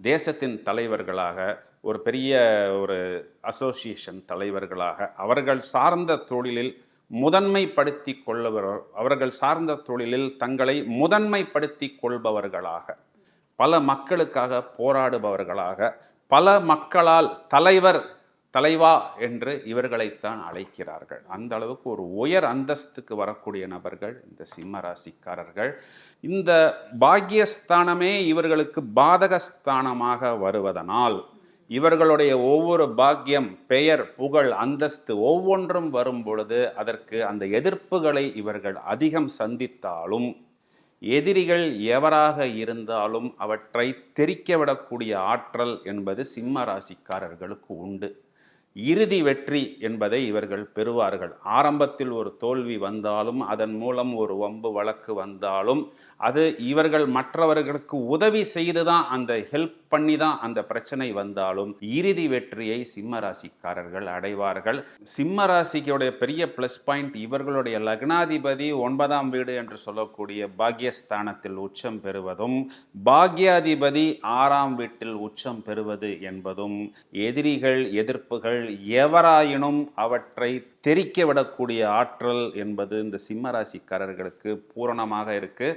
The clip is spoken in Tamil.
தேசத்தின் தலைவர்களாக, ஒரு பெரிய ஒரு அசோசியேஷன் தலைவர்களாக, அவர்கள் சார்ந்த தொழிலில் முதன்மைப்படுத்தி அவர்கள் சார்ந்த தொழிலில் தங்களை முதன்மைப்படுத்தி கொள்பவர்களாக, பல மக்களுக்காக போராடுபவர்களாக, பல மக்களால் தலைவா என்று இவர்களைத்தான் அழைக்கிறார்கள். அந்த அளவுக்கு ஒரு உயர் அந்தஸ்துக்கு வரக்கூடிய நபர்கள் இந்த சிம்ம ராசிக்காரர்கள். இந்த பாக்கியஸ்தானமே இவர்களுக்கு பாதகஸ்தானமாக வருவதனால் இவர்களுடைய ஒவ்வொரு பாக்கியம், பெயர், புகழ், அந்தஸ்து ஒவ்வொன்றும் வரும் பொழுது அதற்கு அந்த எதிர்ப்புகளை இவர்கள் அதிகம் சந்தித்தாலும், எதிரிகள் எவராக இருந்தாலும் அவற்றை தெறிக்கவிடக்கூடிய ஆற்றல் என்பது சிம்ம ராசிக்காரர்களுக்கு உண்டு. இறுதி வெற்றி என்பதை இவர்கள் பெறுவார்கள். ஆரம்பத்தில் ஒரு தோல்வி வந்தாலும், அதன் மூலம் ஒரு வம்பு வழக்கு வந்தாலும், அது இவர்கள் மற்றவர்களுக்கு உதவி செய்து தான், அந்த ஹெல்ப் பண்ணி தான் அந்த பிரச்சனை வந்தாலும் இறுதி வெற்றியை சிம்ம ராசிக்காரர்கள் அடைவார்கள். சிம்ம ராசிக்குடைய பெரிய ப்ளஸ் பாயிண்ட், இவர்களுடைய லக்னாதிபதி 9ஆம் வீடு என்று சொல்லக்கூடிய பாக்யஸ்தானத்தில் உச்சம் பெறுவதும், பாக்யாதிபதி 6ஆம் வீட்டில் உச்சம் பெறுவது என்பதும் எதிரிகள், எதிர்ப்புகள் எவராயினும் அவற்றை தெறிக்க விடக்கூடிய ஆற்றல் என்பது இந்த சிம்ம ராசிக்காரர்களுக்கு பூரணமாக இருக்கு.